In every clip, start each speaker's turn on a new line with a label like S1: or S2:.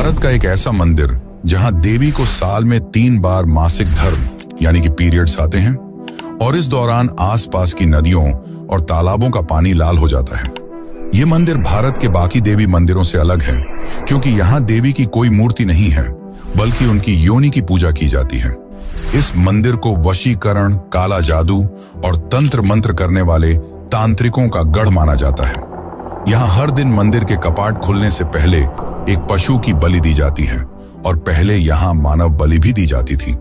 S1: भारत का एक ऐसा मंदिर जहां देवी को साल में 3 बार मासिक धर्म यानी कि पीरियड्स आते हैं और इस दौरान आसपास की नदियों और तालाबों का पानी लाल हो जाता है। ये मंदिर भारत के बाकी देवी मंदिरों से अलग है क्योंकि यहाँ देवी की कोई मूर्ति नहीं है बल्कि उनकी योनि की पूजा की जाती है। इस मंदिर को वशीकरण, काला जादू और तंत्र मंत्र करने वाले तांत्रिकों का गढ़ माना जाता है। यहाँ हर दिन मंदिर के कपाट खुलने से पहले एक पशु की बलि दी जाती है और पहले यहाँ मानव बलि भी दी जाती थी।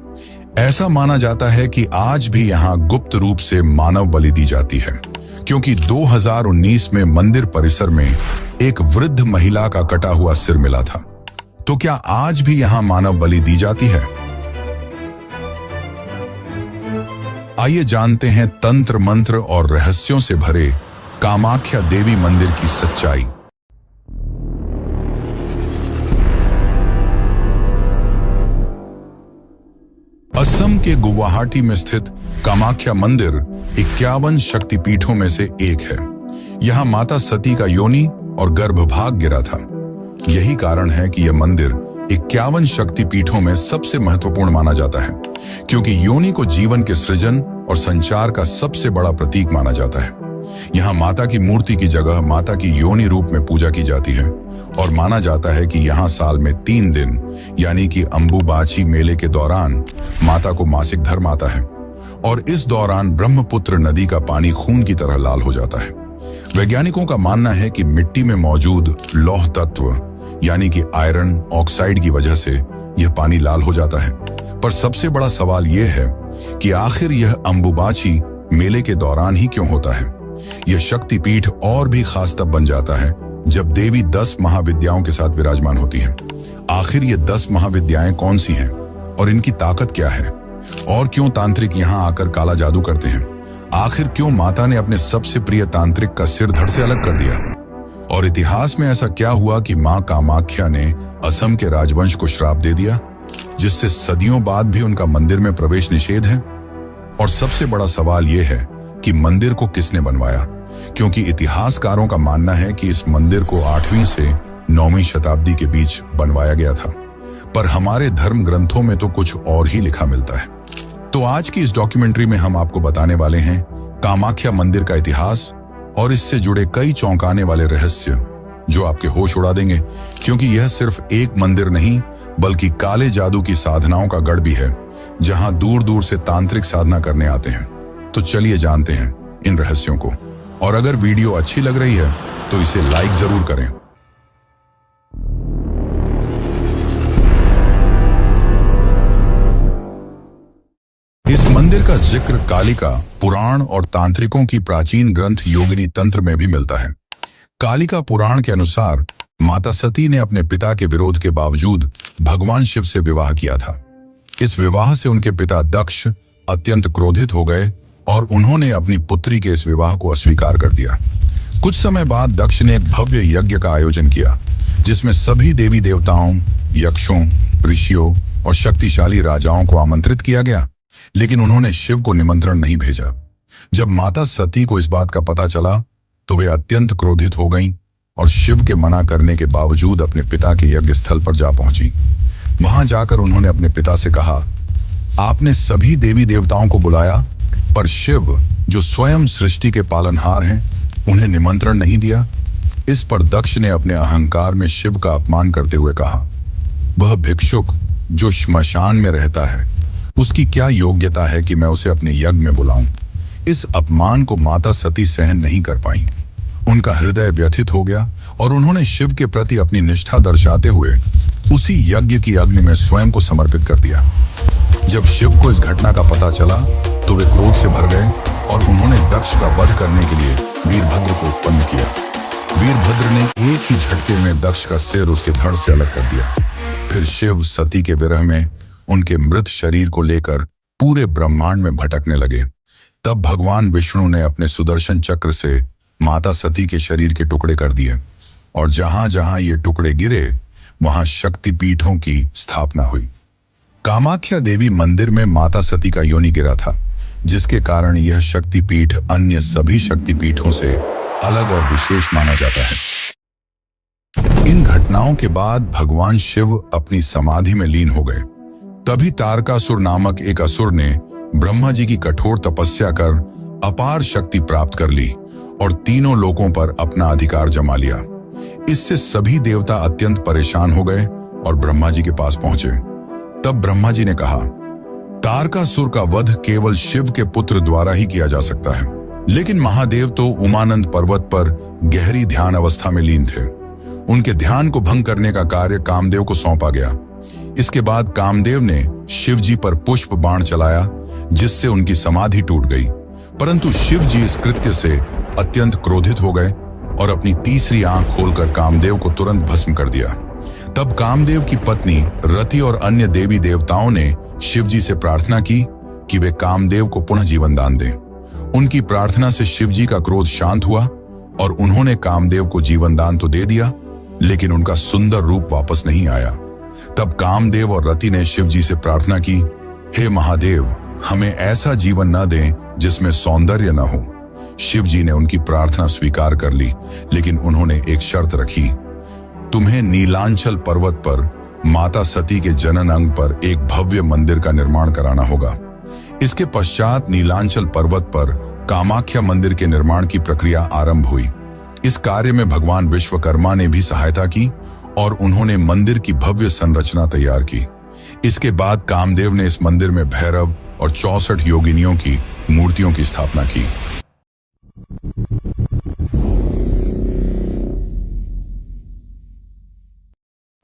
S1: ऐसा माना जाता है कि आज भी यहाँ गुप्त रूप से मानव बलि दी जाती है क्योंकि 2019 में मंदिर परिसर में एक वृद्ध महिला का कटा हुआ सिर मिला था। तो क्या आज भी यहाँ मानव बलि दी जाती है? आइए जानते हैं तंत्र मंत्र और रहस्यों से भरे कामाख्या देवी मंदिर की सच्चाई। असम के गुवाहाटी में स्थित कामाख्या मंदिर 51 शक्तिपीठों में से एक है। यहाँ माता सती का योनि और गर्भभाग गिरा था। यही कारण है कि यह मंदिर 51 शक्तिपीठों में सबसे महत्वपूर्ण माना जाता है क्योंकि योनि को जीवन के सृजन और संचार का सबसे बड़ा प्रतीक माना जाता है। यहाँ माता की मूर्ति की जगह माता की योनि रूप में पूजा की जाती है और माना जाता है कि यहाँ साल में 3 दिन यानी कि अंबुबाची मेले के दौरान माता को मासिक धर्म आता है और इस दौरान ब्रह्मपुत्र नदी का पानी खून की तरह लाल हो जाता है। वैज्ञानिकों का मानना है कि मिट्टी में मौजूद लौह तत्व यानी कि आयरन ऑक्साइड की वजह से यह पानी लाल हो जाता है। पर सबसे बड़ा सवाल यह है कि आखिर यह अंबुबाची मेले के दौरान ही क्यों होता है? यह शक्तिपीठ और भी खास तब बन जाता है जब देवी 10 महाविद्याओं के साथ विराजमान होती हैं। आखिर ये 10 महाविद्याएं कौन सी हैं और इनकी ताकत क्या है? और क्यों तांत्रिक यहाँ आकर काला जादू करते हैं? आखिर क्यों माता ने अपने सबसे प्रिय तांत्रिक का सिर धड़ से अलग कर दिया? और इतिहास में ऐसा क्या हुआ कि मां कामाख्या ने असम के राजवंश को श्राप दे दिया जिससे सदियों बाद भी उनका मंदिर में प्रवेश निषेध है? और सबसे बड़ा सवाल यह है कि मंदिर को किसने बनवाया, क्योंकि इतिहासकारों का मानना है कि इस मंदिर को 8वीं से 9वीं शताब्दी के बीच बनवाया गया था, पर हमारे धर्म ग्रंथों में तो कुछ और ही लिखा मिलता है। तो आज की इस डॉक्यूमेंट्री में हम आपको बताने वाले हैं कामाख्या मंदिर का इतिहास और इससे जुड़े कई चौंकाने वाले रहस्य जो आपके होश उड़ा देंगे, क्योंकि यह सिर्फ एक मंदिर नहीं बल्कि काले जादू की साधनाओं का गढ़ भी है जहां दूर दूर से तांत्रिक साधना करने आते हैं। तो चलिए जानते हैं इन रहस्यों को, और अगर वीडियो अच्छी लग रही है तो इसे लाइक जरूर करें। इस मंदिर का जिक्र कालिका पुराण और तांत्रिकों की प्राचीन ग्रंथ योगिनी तंत्र में भी मिलता है। कालिका पुराण के अनुसार माता सती ने अपने पिता के विरोध के बावजूद भगवान शिव से विवाह किया था। इस विवाह से उनके पिता दक्ष अत्यंत क्रोधित हो गए और उन्होंने अपनी पुत्री के इस विवाह को अस्वीकार कर दिया। कुछ समय बाद दक्ष ने एक भव्य यज्ञ का आयोजन किया जिसमें सभी देवी देवताओं, यक्षों, ऋषियों और शक्तिशाली राजाओं को आमंत्रित किया गया, लेकिन उन्होंने शिव को निमंत्रण नहीं भेजा। जब माता सती को इस बात का पता चला तो वे अत्यंत क्रोधित हो गईं और शिव के मना करने के बावजूद अपने पिता के यज्ञ स्थल पर जा पहुंची। वहां जाकर उन्होंने अपने पिता से कहा, आपने सभी देवी देवताओं को बुलाया पर शिव जो स्वयं सृष्टि के पालनहार हैं उन्हें निमंत्रण नहीं दिया। इस पर दक्ष ने अपने अहंकार में शिव का अपमान करते हुए कहा, वह भिक्षुक जो श्मशान में रहता है उसकी क्या योग्यता है कि मैं उसे अपने यज्ञ में बुलाऊं। इस अपमान को माता सती सहन नहीं कर पाई। उनका हृदय व्यथित हो गया और उन्होंने शिव के प्रति अपनी निष्ठा दर्शाते हुए उसी यज्ञ की अग्नि में स्वयं को समर्पित कर दिया। जब शिव को इस घटना का पता चला तो वे क्रोध से भर गए और उन्होंने दक्ष का वध करने के लिए वीरभद्र को उत्पन्न किया। वीरभद्र ने एक ही झटके में दक्ष का सिर उसके धड़ से अलग कर दिया। फिर शिव सती के विरह में उनके मृत शरीर को लेकर पूरे ब्रह्मांड में भटकने लगे। तब भगवान विष्णु ने अपने सुदर्शन चक्र से माता सती के शरीर के टुकड़े कर दिए और जहां जहां ये टुकड़े गिरे वहां शक्तिपीठों की स्थापना हुई। कामाख्या देवी मंदिर में माता सती का योनि गिरा था, जिसके कारण यह शक्तिपीठ अन्य सभी शक्तिपीठों से अलग और विशेष माना जाता है। इन घटनाओं के बाद भगवान शिव अपनी समाधि में लीन हो गए। तभी तारकासुर नामक एक असुर ने ब्रह्मा जी की कठोर तपस्या कर अपार शक्ति प्राप्त कर ली और तीनों लोकों पर अपना अधिकार जमा लिया। इससे सभी देवता अत्यंत परेशान हो गए और ब्रह्मा जी के पास पहुंचे। तब ब्रह्मा जी ने कहा, तारकासुर का वध केवल शिव के पुत्र द्वारा ही किया जा सकता है। लेकिन महादेव तो उमानंद पर्वत पर गहरी ध्यान अवस्था में लीन थे। उनके ध्यान को भंग करने का कार्य कामदेव को सौंपा गया। इसके बाद कामदेव ने शिव जी पर पुष्प बाण चलाया, जिससे उनकी समाधि टूट गई। परंतु शिव जी इस कृत्य से अत्यंत क्रोधित हो गए और अपनी तीसरी आंख खोलकर कामदेव को तुरंत भस्म कर दिया। तब कामदेव की पत्नी रति और अन्य देवी देवताओं ने शिव जी से प्रार्थना की कि वे कामदेव को पुनः जीवन दान दें। उनकी प्रार्थना से शिव जी का क्रोध शांत हुआ और उन्होंने कामदेव को जीवन दान तो दे दिया, लेकिन उनका सुंदर रूप वापस नहीं आया। तब कामदेव और रति ने शिव जी से प्रार्थना की, हे महादेव, हमें ऐसा जीवन न दें जिसमें सौंदर्य न हो। शिव जी ने उनकी प्रार्थना स्वीकार कर ली, लेकिन उन्होंने एक शर्त रखी, तुम्हें नीलांचल पर्वत पर माता सती के जनन अंग पर एक भव्य मंदिर का निर्माण कराना होगा। इसके पश्चात नीलांचल पर्वत पर कामाख्या मंदिर के निर्माण की प्रक्रिया आरंभ हुई। इस कार्य में भगवान विश्वकर्मा ने भी सहायता की और उन्होंने मंदिर की भव्य संरचना तैयार की। इसके बाद कामदेव ने इस मंदिर में भैरव और 64 योगिनियों की मूर्तियों की स्थापना की।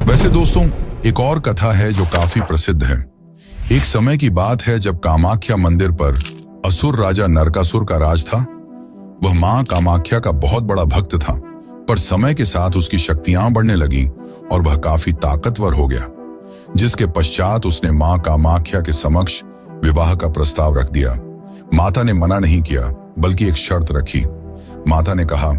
S1: वैसे दोस्तों, एक और कथा है जो काफी प्रसिद्ध है। एक समय की बात है जब कामाख्या मंदिर पर असुर राजा नरकासुर का राज था। वह मां कामाख्या का बहुत बड़ा भक्त था, पर समय के साथ उसकी शक्तियां बढ़ने लगी और वह काफी ताकतवर हो गया, जिसके पश्चात उसने मां कामाख्या के समक्ष विवाह का प्रस्ताव रख दिया। माता ने मना नहीं किया, बल्कि एक शर्त रखी। माता ने कहा,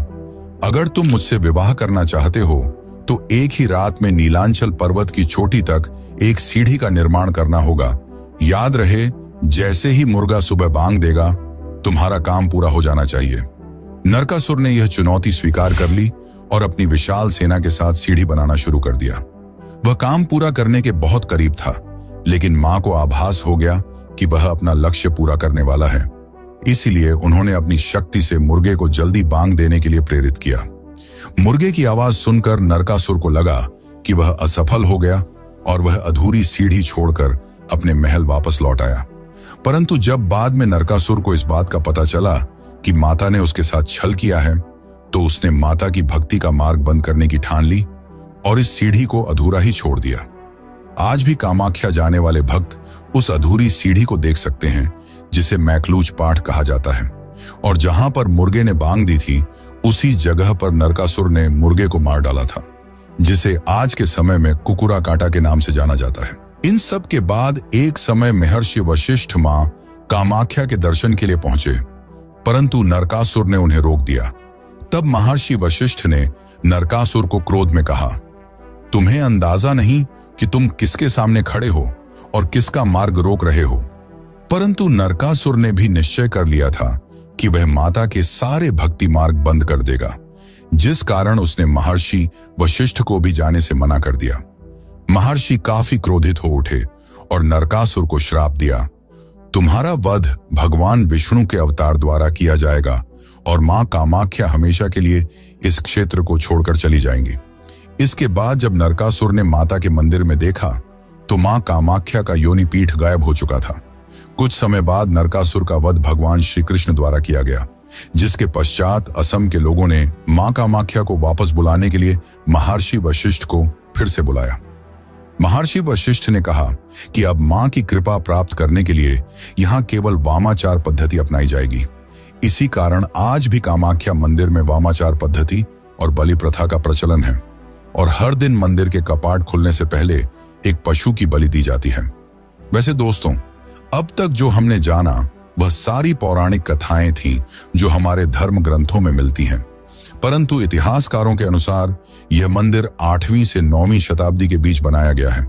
S1: अगर तुम मुझसे विवाह करना चाहते हो तो एक ही रात में नीलांचल पर्वत की चोटी तक एक सीढ़ी का निर्माण करना होगा। याद रहे, जैसे ही मुर्गा सुबह बांग देगा, तुम्हारा काम पूरा हो जाना चाहिए। नरकासुर ने यह चुनौती स्वीकार कर ली और अपनी विशाल सेना के साथ सीढ़ी बनाना शुरू कर दिया। वह काम पूरा करने के बहुत करीब था, लेकिन मां को आभास हो गया कि वह अपना लक्ष्य पूरा करने वाला है। इसीलिए उन्होंने अपनी शक्ति से मुर्गे को जल्दी बांग देने के लिए प्रेरित किया। मुर्गे की आवाज सुनकर नरकासुर को लगा कि वह असफल हो गया और वह अधूरी सीढ़ी छोड़कर अपने महल वापस लौट आया। परंतु जब बाद में नरकासुर को इस बात का पता चला कि माता ने उसके साथ छल किया है, तो उसने माता की भक्ति का मार्ग बंद करने की ठान ली और इस सीढ़ी को अधूरा ही छोड़ दिया। आज भी कामाख्या जाने वाले भक्त उस अधूरी सीढ़ी को देख सकते हैं, जिसे मैकलूज पाठ कहा जाता है। और जहां पर मुर्गे ने बांग दी थी, उसी जगह पर नरकासुर ने मुर्गे को मार डाला था, जिसे आज के समय में कुकुरा कांटा के नाम से जाना जाता है। इन सब के बाद एक समय महर्षि वशिष्ठ मां कामाख्या के दर्शन के लिए पहुंचे, परंतु नरकासुर ने उन्हें रोक दिया। तब महर्षि वशिष्ठ ने नरकासुर को क्रोध में कहा, तुम्हें अंदाजा नहीं कि तुम किसके सामने खड़े हो और किसका मार्ग रोक रहे हो। परंतु नरकासुर ने भी निश्चय कर लिया था कि वह माता के सारे भक्ति मार्ग बंद कर देगा, जिस कारण उसने महर्षि वशिष्ठ को भी जाने से मना कर दिया। महर्षि काफी क्रोधित हो उठे और नरकासुर को श्राप दिया, तुम्हारा वध भगवान विष्णु के अवतार द्वारा किया जाएगा और मां कामाख्या हमेशा के लिए इस क्षेत्र को छोड़कर चली जाएंगी। इसके बाद जब नरकासुर ने माता के मंदिर में देखा, तो मां कामाख्या का योनि पीठ गायब हो चुका था। कुछ समय बाद नरकासुर का वध भगवान श्री कृष्ण द्वारा किया गया, जिसके पश्चात असम के लोगों ने मां कामाख्या को वापस बुलाने के लिए महर्षि वशिष्ठ को फिर से बुलाया। महर्षि वशिष्ठ ने कहा कि अब मां की कृपा प्राप्त करने के लिए यहाँ केवल वामाचार पद्धति अपनाई जाएगी। इसी कारण आज भी कामाख्या मंदिर में वामाचार पद्धति और बलि प्रथा का प्रचलन है और हर दिन मंदिर के कपाट खुलने से पहले एक पशु की बलि दी जाती है। वैसे दोस्तों, अब तक जो हमने जाना वह सारी पौराणिक कथाएं थीं जो हमारे धर्म ग्रंथों में मिलती हैं, परंतु इतिहासकारों के अनुसार यह मंदिर 8वीं से 9वीं शताब्दी के बीच बनाया गया है।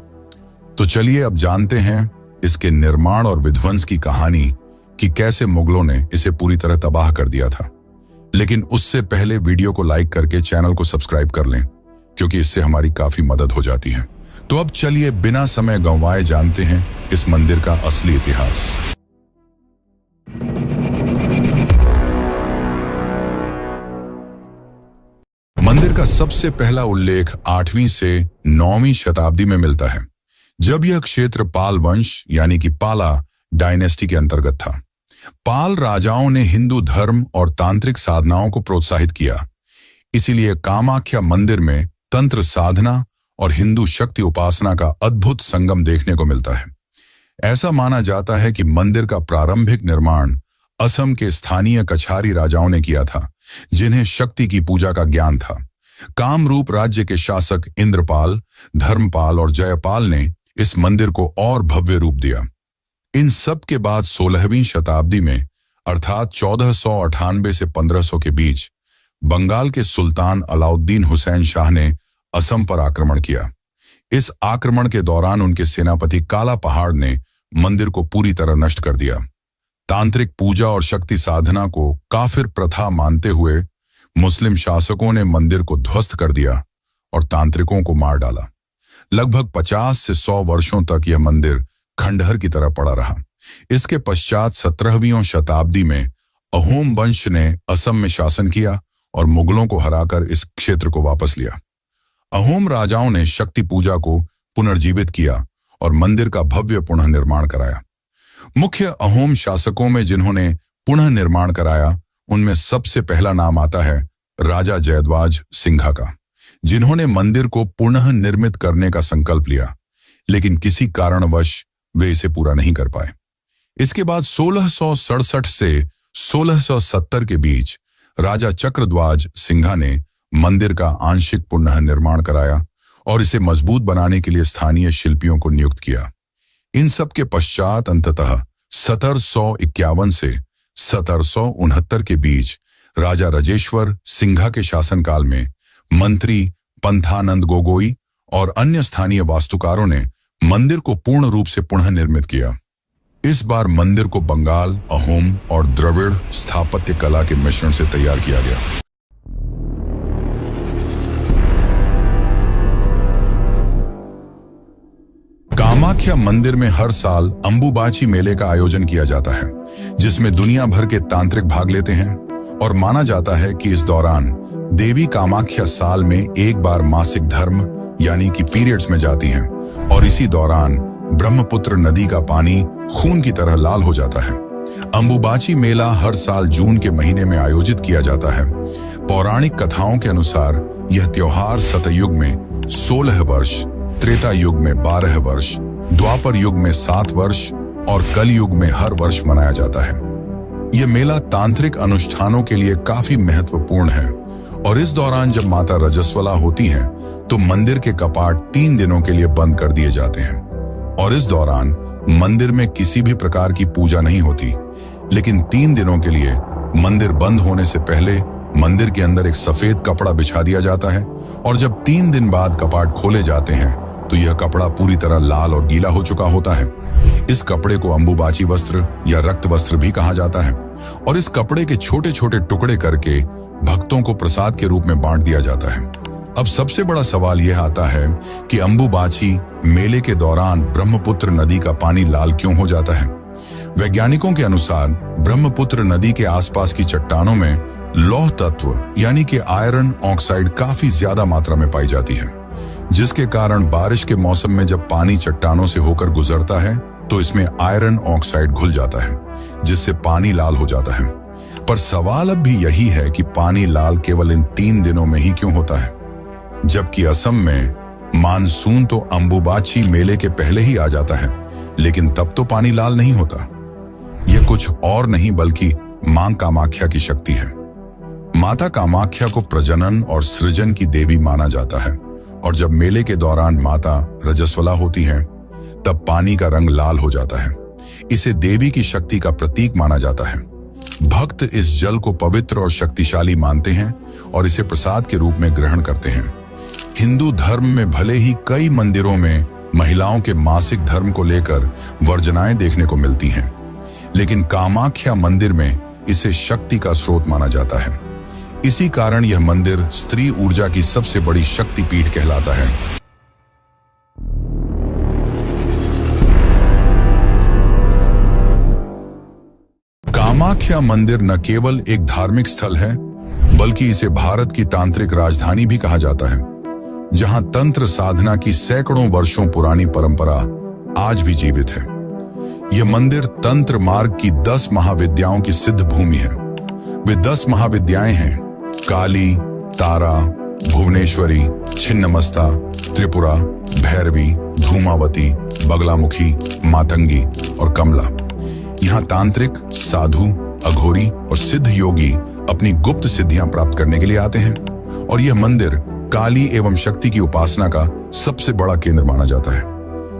S1: तो चलिए अब जानते हैं इसके निर्माण और विध्वंस की कहानी कि कैसे मुगलों ने इसे पूरी तरह तबाह कर दिया था। लेकिन उससे पहले वीडियो को लाइक करके चैनल को सब्सक्राइब कर लें, क्योंकि इससे हमारी काफी मदद हो जाती है। तो अब चलिए बिना समय गंवाए जानते हैं इस मंदिर का असली इतिहास। मंदिर का सबसे पहला उल्लेख 8वीं से 9वीं शताब्दी में मिलता है, जब यह क्षेत्र पाल वंश यानी कि पाला डायनेस्टी के अंतर्गत था। पाल राजाओं ने हिंदू धर्म और तांत्रिक साधनाओं को प्रोत्साहित किया, इसीलिए कामाख्या मंदिर में तंत्र साधना और हिंदू शक्ति उपासना का अद्भुत संगम देखने को मिलता है। ऐसा माना जाता है कि मंदिर का प्रारंभिक निर्माण असम के स्थानीय कछारी राजाओं ने किया था, जिन्हें शक्ति की पूजा का ज्ञान था। कामरूप राज्य के शासक इंद्रपाल, धर्मपाल और जयपाल ने इस मंदिर को और भव्य रूप दिया। इन सब के बाद 16वीं शताब्दी में अर्थात 1498 से 1500 के बीच बंगाल के सुल्तान अलाउद्दीन हुसैन शाह ने असम पर आक्रमण किया। इस आक्रमण के दौरान उनके सेनापति काला पहाड़ ने मंदिर को पूरी तरह नष्ट कर दिया। तांत्रिक पूजा और शक्ति साधना को काफिर प्रथा मानते हुए मुस्लिम शासकों ने मंदिर को ध्वस्त कर दिया और तांत्रिकों को मार डाला। लगभग 50 से 100 वर्षों तक यह मंदिर खंडहर की तरह पड़ा रहा। इसके पश्चात 17वीं शताब्दी में अहोम वंश ने असम में शासन किया और मुगलों को हराकर इस क्षेत्र को वापस लिया। अहोम राजाओं ने शक्ति पूजा को पुनर्जीवित किया और मंदिर का भव्य पुनः निर्माण कराया। मुख्य अहोम शासकों में जिन्होंने पुनः निर्माण कराया, उनमें सबसे पहला नाम आता है राजा जयद्वाज सिंघा का, जिन्होंने मंदिर को पुनः निर्मित करने का संकल्प लिया, लेकिन किसी कारणवश वे इसे पूरा नहीं कर पाए। इसके बाद 1667 से 1670 के बीच राजा चक्रध्वज सिंघा ने मंदिर का आंशिक पुनः निर्माण कराया और इसे मजबूत बनाने के लिए स्थानीय शिल्पियों को नियुक्त किया। इन सब के पश्चात अंततः 1751 से 1769 के बीच राजा राजेश्वर सिंघा के शासनकाल में मंत्री पंथानंद गोगोई और अन्य स्थानीय वास्तुकारों ने मंदिर को पूर्ण रूप से पुनः निर्मित किया। इस बार मंदिर को बंगाल, अहोम और द्रविड़ स्थापत्य कला के मिश्रण से तैयार किया गया। कामाख्या मंदिर में हर साल अंबुबाची मेले का आयोजन किया जाता है, जिसमें दुनिया भर के तांत्रिक भाग लेते हैं और माना जाता है कि इस दौरान देवी कामाख्या साल में एक बार मासिक धर्म यानी कि पीरियड्स में जाती हैं और इसी दौरान ब्रह्मपुत्र नदी का पानी खून की तरह लाल हो जाता है। अंबुबाची मेला हर साल जून के महीने में आयोजित किया जाता है। पौराणिक कथाओं के अनुसार यह त्योहार सतयुग में 16 वर्ष, त्रेता युग में 12 वर्ष, द्वापर युग में 7 वर्ष और कलयुग में हर वर्ष मनाया जाता है। यह मेला तांत्रिक अनुष्ठानों के लिए काफी महत्वपूर्ण है और इस दौरान जब माता रजस्वला होती हैं, तो मंदिर के कपाट 3 दिनों के लिए बंद कर दिए जाते हैं और इस दौरान मंदिर में किसी भी प्रकार की पूजा नहीं होती। लेकिन 3 दिनों के लिए मंदिर बंद होने से पहले मंदिर के अंदर एक सफेद कपड़ा बिछा दिया जाता है और जब 3 दिन बाद कपाट खोले जाते हैं तो यह कपड़ा पूरी तरह लाल और गीला हो चुका होता है। इस कपड़े को अंबुबाची वस्त्र या रक्त वस्त्र भी कहा जाता है और इस कपड़े के छोटे छोटे टुकड़े करके भक्तों को प्रसाद के रूप में बांट दिया जाता है। अब सबसे बड़ा सवाल यह आता है कि अंबुबाची मेले के दौरान ब्रह्मपुत्र नदी का पानी लाल क्यों हो जाता है? वैज्ञानिकों के अनुसार ब्रह्मपुत्र नदी के आसपास की चट्टानों में लौह तत्व यानी कि आयरन ऑक्साइड काफी ज्यादा मात्रा में पाई जाती है, जिसके कारण बारिश के मौसम में जब पानी चट्टानों से होकर गुजरता है तो इसमें आयरन ऑक्साइड घुल जाता है, जिससे पानी लाल हो जाता है। पर सवाल अब भी यही है कि पानी लाल केवल इन 3 दिनों में ही क्यों होता है, जबकि असम में मानसून तो अंबुबाची मेले के पहले ही आ जाता है, लेकिन तब तो पानी लाल नहीं होता। यह कुछ और नहीं बल्कि मां कामाख्या की शक्ति है। माता कामाख्या को प्रजनन और सृजन की देवी माना जाता है और जब मेले के दौरान माता रजस्वला होती हैं, तब पानी का रंग लाल हो जाता है। इसे देवी की शक्ति का प्रतीक माना जाता है। भक्त इस जल को पवित्र और शक्तिशाली मानते हैं और इसे प्रसाद के रूप में ग्रहण करते हैं। हिंदू धर्म में भले ही कई मंदिरों में महिलाओं के मासिक धर्म को लेकर वर्जनाएं देखने को मिलती हैं, लेकिन कामाख्या मंदिर में इसे शक्ति का स्रोत माना जाता है। इसी कारण यह मंदिर स्त्री ऊर्जा की सबसे बड़ी शक्तिपीठ कहलाता है। कामाख्या मंदिर न केवल एक धार्मिक स्थल है, बल्कि इसे भारत की तांत्रिक राजधानी भी कहा जाता है, जहां तंत्र साधना की सैकड़ों वर्षों पुरानी परंपरा आज भी जीवित है। यह मंदिर तंत्र मार्ग की 10 महाविद्याओं की सिद्ध भूमि है। वे 10 महाविद्याएं हैं: काली, तारा, भुवनेश्वरी, छिन्नमस्ता, त्रिपुरा, भैरवी, धूमावती, बगलामुखी, मातंगी और कमला। यहाँ तांत्रिक, साधु, अघोरी और सिद्ध योगी अपनी गुप्त सिद्धियां प्राप्त करने के लिए आते हैं, और यह मंदिर काली एवं शक्ति की उपासना का सबसे बड़ा केंद्र माना जाता है।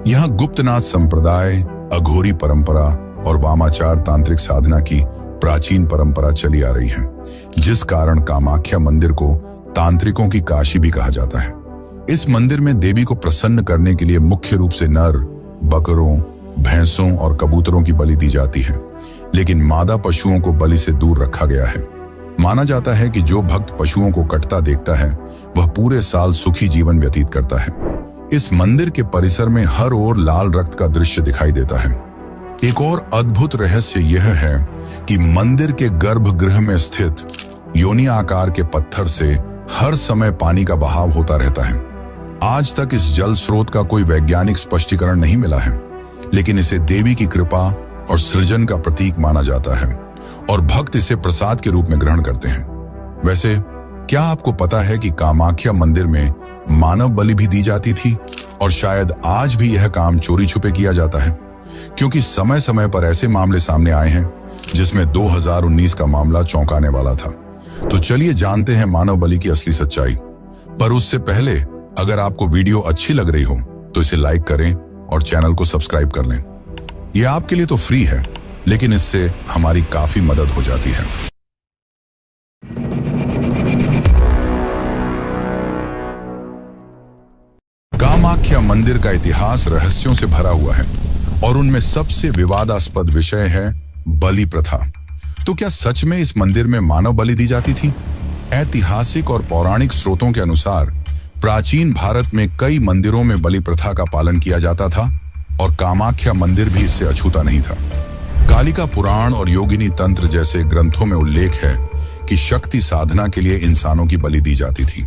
S1: यहाँ गुप्तनाथ संप्रदाय, अघोरी परंपरा और वामाचार तांत्रिक साधना की प्राचीन परंपरा चली आ रही है, जिस कारण कामाख्या मंदिर को तांत्रिकों की काशी भी कहा जाता है। इस मंदिर में देवी को प्रसन्न करने के लिए मुख्य रूप से नर, बकरों, भैंसों और कबूतरों की बलि दी जाती है, लेकिन मादा पशुओं को बलि से दूर रखा गया है। माना जाता है कि जो भक्त पशुओं को कटता देखता है, वह पूरे साल सुखी जीवन व्यतीत करता है। इस मंदिर के परिसर में हर ओर लाल रक्त का दृश्य दिखाई देता है। एक और अद्भुत रहस्य यह है कि मंदिर के गर्भगृह में स्थित योनि आकार के पत्थर से हर समय पानी का बहाव होता रहता है। आज तक इस जल स्रोत का कोई वैज्ञानिक स्पष्टीकरण नहीं मिला है, लेकिन इसे देवी की कृपा और सृजन का प्रतीक माना जाता है और भक्त इसे प्रसाद के रूप में ग्रहण करते हैं। वैसे क्या आपको पता है कि कामाख्या मंदिर में मानव बलि भी दी जाती थी, और शायद आज भी यह काम चोरी छुपे किया जाता है, क्योंकि समय समय पर ऐसे मामले सामने आए हैं जिसमें 2019 का मामला चौंकाने वाला था। तो चलिए जानते हैं मानव बलि की असली सच्चाई। पर उससे पहले अगर आपको वीडियो अच्छी लग रही हो तो इसे लाइक करें और चैनल को सब्सक्राइब कर लें। यह आपके लिए तो फ्री है, लेकिन इससे हमारी काफी मदद हो जाती है। कामाख्या मंदिर का इतिहास रहस्यों से भरा हुआ है, और उनमें सबसे विवादास्पद विषय है बलि प्रथा। तो क्या सच में इस मंदिर में मानव बलि दी जाती थी? ऐतिहासिक और पौराणिक स्रोतों के अनुसार प्राचीन भारत में कई मंदिरों में बलि प्रथा का पालन किया जाता था, और कामाख्या मंदिर भी इससे अछूता नहीं था। कालिका पुराण और योगिनी तंत्र जैसे ग्रंथों में उल्लेख है कि शक्ति साधना के लिए इंसानों की बलि दी जाती थी।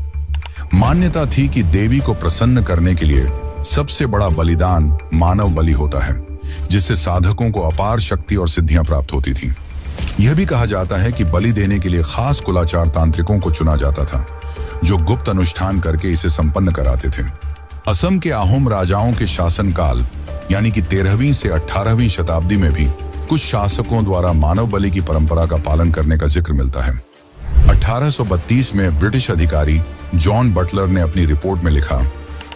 S1: मान्यता थी कि देवी को प्रसन्न करने के लिए सबसे बड़ा बलिदान मानव बलि होता है, जिससे साधकों को अपार शक्ति और सिद्धियां प्राप्त होती थी। यह भी कहा जाता है कि बलि देने के लिए खास कुलाचार तांत्रिकों को चुना जाता था, जो गुप्त अनुष्ठान करके इसे संपन्न कराते थे। असम के अहोम राजाओं के शासनकाल यानी कि 13वीं से 18वीं शताब्दी में भी कुछ शासकों द्वारा मानव बलि की परंपरा का पालन करने का जिक्र मिलता है। 1832 में ब्रिटिश अधिकारी जॉन बटलर ने अपनी रिपोर्ट में लिखा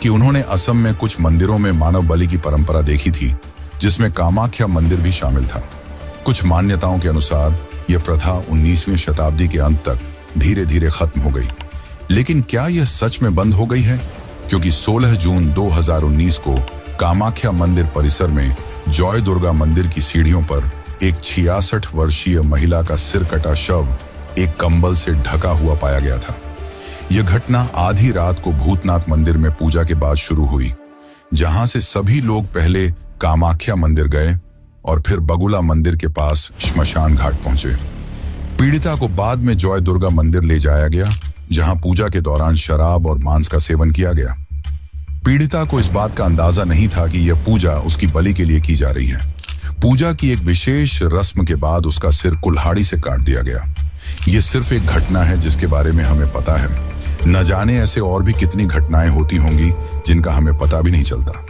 S1: कि उन्होंने असम में कुछ मंदिरों में मानव बलि की परंपरा देखी थी, जिसमें कामाख्या मंदिर भी शामिल था। कुछ मान्यताओं के अनुसार यह प्रथा 19वीं शताब्दी के अंत तक धीरे धीरे खत्म हो गई। लेकिन क्या यह सच में बंद हो गई है? क्योंकि 16 जून 2019 को कामाख्या मंदिर परिसर में जॉय दुर्गा मंदिर की सीढ़ियों पर एक 66 वर्षीय महिला का सिर कटा शव एक कंबल से ढका हुआ पाया गया था। यह घटना आधी रात को भूतनाथ मंदिर में पूजा के बाद शुरू हुई, जहां से सभी लोग पहले कामाख्या मंदिर गए और फिर बगुला मंदिर के पास श्मशान घाट पहुंचे। पीड़िता को बाद में जॉय दुर्गा मंदिर ले जाया गया, जहां पूजा के दौरान शराब और मांस का सेवन किया गया। पीड़िता को इस बात का अंदाजा नहीं था कि यह पूजा उसकी बलि के लिए की जा रही है। पूजा की एक विशेष रस्म के बाद उसका सिर कुल्हाड़ी से काट दिया गया। यह सिर्फ एक घटना है जिसके बारे में हमें पता है, न जाने ऐसे और भी कितनी घटनाएं होती होंगी जिनका हमें पता भी नहीं चलता।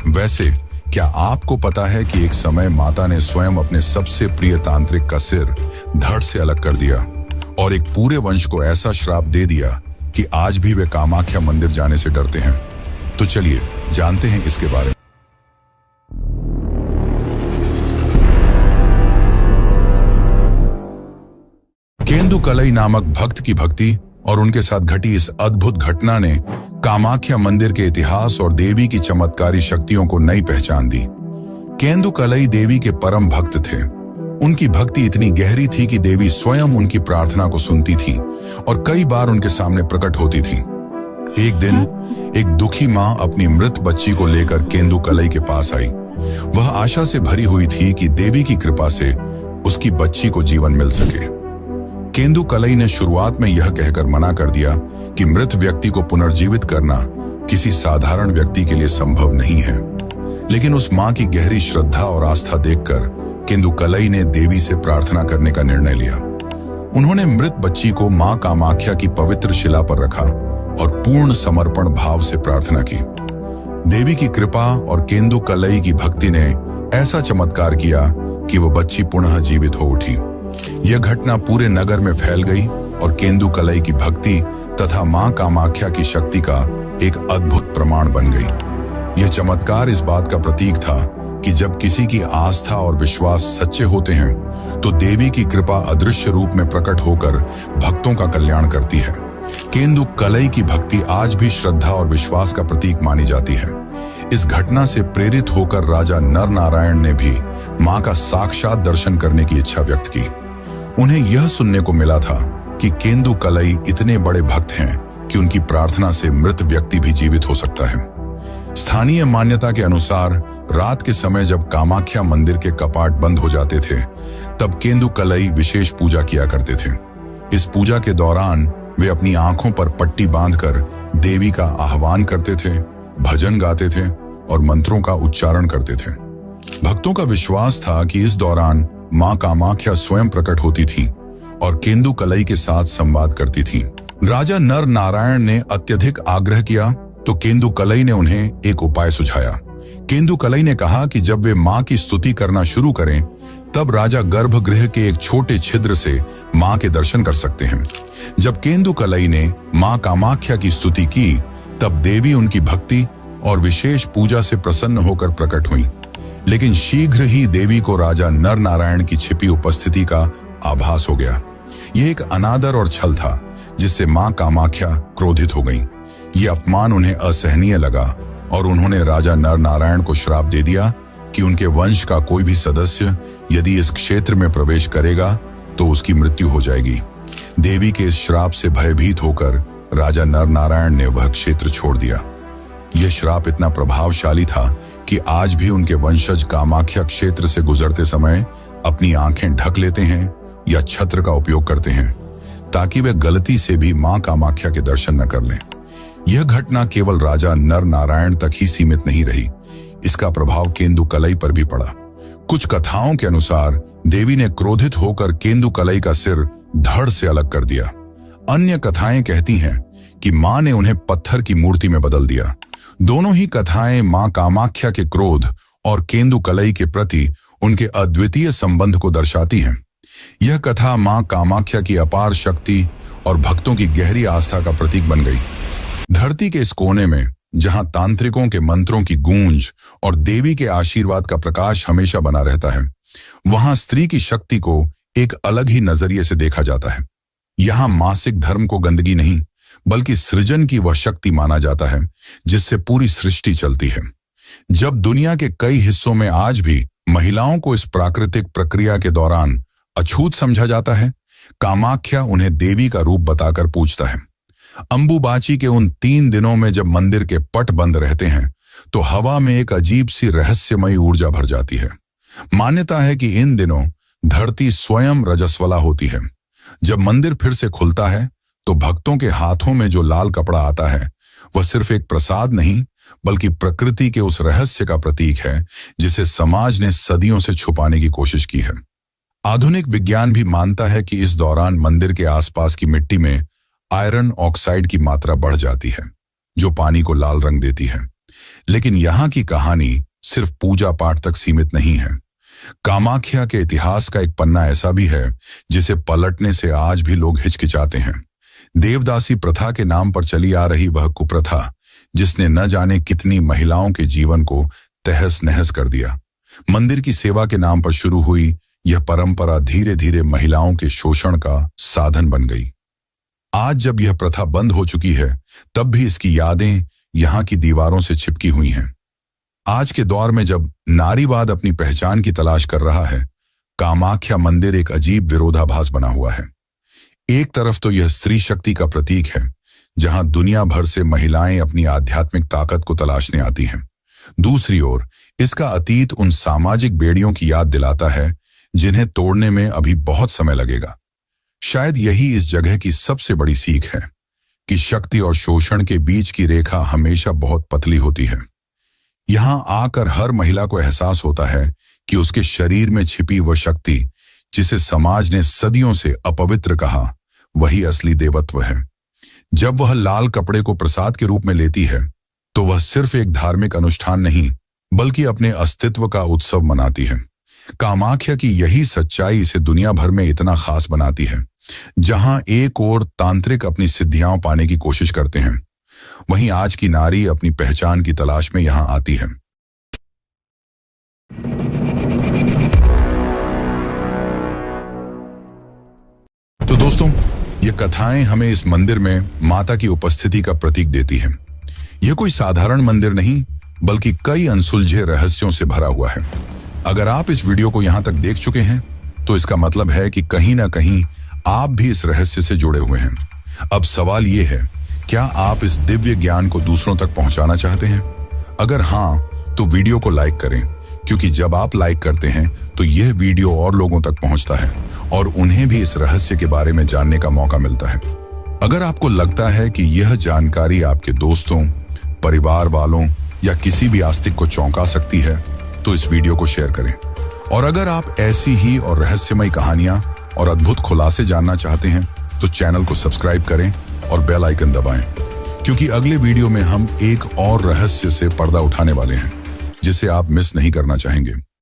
S1: वैसे क्या आपको पता है कि एक समय माता ने स्वयं अपने सबसे प्रिय तांत्रिक का सिर धड़ से अलग कर दिया और एक पूरे वंश को ऐसा श्राप दे दिया कि आज भी वे कामाख्या मंदिर जाने से डरते हैं? तो चलिए जानते हैं इसके बारे में। केंदुकलई नामक भक्त की भक्ति और उनके साथ घटी इस अद्भुत घटना ने कामाख्या मंदिर के इतिहास और देवी की चमत्कारी शक्तियों को नई पहचान दी। केंदुकलई देवी के परम भक्त थे। उनकी भक्ति इतनी गहरी थी कि देवी स्वयं उनकी प्रार्थना को सुनती थी और कई बार उनके सामने प्रकट होती थी। एक दिन एक दुखी मां अपनी मृत बच्ची को लेकर केंदुकलई के पास आई। वह आशा से भरी हुई थी कि देवी की कृपा से उसकी बच्ची को जीवन मिल सके। केंदुकलई ने शुरुआत में यह कहकर मना कर दिया कि मृत व्यक्ति को पुनर्जीवित करना किसी साधारण व्यक्ति के लिए संभव नहीं है, लेकिन उस मां की गहरी श्रद्धा और आस्था देखकर केंदुकलई ने देवी से प्रार्थना करने का निर्णय लिया। उन्होंने मृत बच्ची को मां कामाख्या की पवित्र शिला पर रखा और पूर्ण समर्पण भाव से प्रार्थना की। देवी की कृपा और केंदुकलई की भक्ति ने ऐसा चमत्कार किया कि वह बच्ची पुनः जीवित हो उठी। यह घटना पूरे नगर में फैल गई और केंदुकलई की भक्ति तथा मां कामाख्या की शक्ति का एक अद्भुत प्रमाण बन गई। यह चमत्कार इस बात का प्रतीक था कि जब किसी की आस्था और विश्वास सच्चे होते हैं तो देवी की कृपा अदृश्य रूप में प्रकट होकर भक्तों का कल्याण करती है। केंदुकलई की भक्ति आज भी श्रद्धा और विश्वास का प्रतीक मानी जाती है। इस घटना से प्रेरित होकर राजा नर नारायण ने भी मां का साक्षात दर्शन करने की इच्छा व्यक्त की। उन्हें यह सुनने को मिला था कि केंदुकलई इतने बड़े भक्त हैं कि उनकी प्रार्थना से मृत व्यक्ति भी जीवित हो सकता है। स्थानीय मान्यता के अनुसार रात के समय जब कामाख्या मंदिर के कपाट बंद हो जाते थे, तब केंदुकलई विशेष पूजा किया करते थे। इस पूजा के दौरान वे अपनी आंखों पर पट्टी बांधकर देवी का आह्वान करते थे, भजन गाते थे और मंत्रों का उच्चारण करते थे। भक्तों का विश्वास था कि इस दौरान मां कामाख्या स्वयं प्रकट होती थी और केंदुकलई के साथ संवाद करती थी। राजा नर नारायण ने अत्यधिक आग्रह किया तो केंदुकलई ने उन्हें एक उपाय सुझाया। केंदुकलई ने कहा कि जब वे मां की स्तुति करना शुरू करें तब राजा गर्भगृह के एक छोटे छिद्र से मां के दर्शन कर सकते हैं। जब केंदुकलई ने मां कामाख्या की स्तुति की तब देवी उनकी भक्ति और विशेष पूजा से प्रसन्न होकर प्रकट हुई। लेकिन शीघ्र ही देवी को राजा नर नारायण की छिपी उपस्थिति का आभास हो गया। यह एक अनादर और छल था जिससे मां कामाख्या क्रोधित हो गईं। यह अपमान उन्हें असहनीय लगा और उन्होंने राजा नर नारायण को श्राप दे दिया कि उनके वंश का कोई भी सदस्य यदि इस क्षेत्र में प्रवेश करेगा तो उसकी मृत्यु हो जाएगी। देवी के इस श्राप से भयभीत होकर राजा नर नारायण ने वह क्षेत्र छोड़ दिया। यह श्राप इतना प्रभावशाली था कि आज भी उनके वंशज कामाख्या क्षेत्र से गुजरते समय अपनी आंखें ढक लेते हैं या छत्र का उपयोग करते हैं ताकि वे गलती से भी मां कामाख्या के दर्शन न कर लें। यह घटना केवल राजा नर नारायण तक ही सीमित नहीं रही, इसका प्रभाव केंदुकलई पर भी पड़ा। कुछ कथाओं के अनुसार देवी ने क्रोधित होकर केंदुकलई का सिर धड़ से अलग कर दिया। अन्य कथाएं कहती हैं कि मां ने उन्हें पत्थर की मूर्ति में बदल दिया। दोनों ही कथाएं मां कामाख्या के क्रोध और केंदुकलई के प्रति उनके अद्वितीय संबंध को दर्शाती हैं। यह कथा मां कामाख्या की अपार शक्ति और भक्तों की गहरी आस्था का प्रतीक बन गई। धरती के इस कोने में जहां तांत्रिकों के मंत्रों की गूंज और देवी के आशीर्वाद का प्रकाश हमेशा बना रहता है, वहां स्त्री की शक्ति को एक अलग ही नजरिए से देखा जाता है। यहां मासिक धर्म को गंदगी नहीं बल्कि सृजन की वह शक्ति माना जाता है जिससे पूरी सृष्टि चलती है। जब दुनिया के कई हिस्सों में आज भी महिलाओं को इस प्राकृतिक प्रक्रिया के दौरान अछूत समझा जाता है, कामाख्या उन्हें देवी का रूप बताकर पूछता है। अंबुबाची के उन 3 दिनों में जब मंदिर के पट बंद रहते हैं तो हवा में एक अजीब सी रहस्यमयी ऊर्जा भर जाती है। मान्यता है कि इन दिनों धरती स्वयं रजस्वला होती है। जब मंदिर फिर से खुलता है तो भक्तों के हाथों में जो लाल कपड़ा आता है वह सिर्फ एक प्रसाद नहीं बल्कि प्रकृति के उस रहस्य का प्रतीक है जिसे समाज ने सदियों से छुपाने की कोशिश की है। आधुनिक विज्ञान भी मानता है कि इस दौरान मंदिर के आसपास की मिट्टी में आयरन ऑक्साइड की मात्रा बढ़ जाती है जो पानी को लाल रंग देती है। लेकिन यहाँ की कहानी सिर्फ पूजा पाठ तक सीमित नहीं है। कामाख्या के इतिहास का एक पन्ना ऐसा भी है जिसे पलटने से आज भी लोग हिचकिचाते हैं। देवदासी प्रथा के नाम पर चली आ रही वह कुप्रथा जिसने न जाने कितनी महिलाओं के जीवन को तहस नहस कर दिया। मंदिर की सेवा के नाम पर शुरू हुई यह परंपरा धीरे धीरे महिलाओं के शोषण का साधन बन गई। आज जब यह प्रथा बंद हो चुकी है तब भी इसकी यादें यहाँ की दीवारों से चिपकी हुई हैं। आज के दौर में जब नारीवाद अपनी पहचान की तलाश कर रहा है, कामाख्या मंदिर एक अजीब विरोधाभास बना हुआ है। एक तरफ तो यह स्त्री शक्ति का प्रतीक है, जहां दुनिया भर से महिलाएं अपनी आध्यात्मिक ताकत को तलाशने आती हैं। दूसरी ओर इसका अतीत उन सामाजिक बेड़ियों की याद दिलाता है जिन्हें तोड़ने में अभी बहुत समय लगेगा। शायद यही इस जगह की सबसे बड़ी सीख है कि शक्ति और शोषण के बीच की रेखा हमेशा बहुत पतली होती है। यहां आकर हर महिला को एहसास होता है कि उसके शरीर में छिपी वह शक्ति, जिसे समाज ने सदियों से अपवित्र कहा, वही असली देवत्व है। जब वह लाल कपड़े को प्रसाद के रूप में लेती है, तो वह सिर्फ एक धार्मिक अनुष्ठान नहीं, बल्कि अपने अस्तित्व का उत्सव मनाती है। कामाख्या की यही सच्चाई इसे दुनिया भर में इतना खास बनाती है। जहां एक ओर तांत्रिक अपनी सिद्धियां पाने की कोशिश करते हैं, वहीं आज की नारी अपनी पहचान की तलाश में यहां आती है। तो दोस्तों, ये कथाएं हमें इस मंदिर में माता की उपस्थिति का प्रतीक देती हैं। यह कोई साधारण मंदिर नहीं, बल्कि कई अनसुलझे रहस्यों से भरा हुआ है। अगर आप इस वीडियो को यहां तक देख चुके हैं, तो इसका मतलब है कि कहीं ना कहीं आप भी इस रहस्य से जुड़े हुए हैं। अब सवाल यह है, क्या आप इस दिव्य ज्ञान को दूसरों तक पहुंचाना चाहते हैं? अगर हां, तो वीडियो को लाइक करें, क्योंकि जब आप लाइक करते हैं तो यह वीडियो और लोगों तक पहुंचता है और उन्हें भी इस रहस्य के बारे में जानने का मौका मिलता है। अगर आपको लगता है कि यह जानकारी आपके दोस्तों, परिवार वालों या किसी भी आस्तिक को चौंका सकती है, तो इस वीडियो को शेयर करें। और अगर आप ऐसी ही और रहस्यमयी कहानियां और अद्भुत खुलासे जानना चाहते हैं, तो चैनल को सब्सक्राइब करें और बेल आइकन दबाएं, क्योंकि अगले वीडियो में हम एक और रहस्य से पर्दा उठाने वाले हैं, जिसे आप मिस नहीं करना चाहेंगे।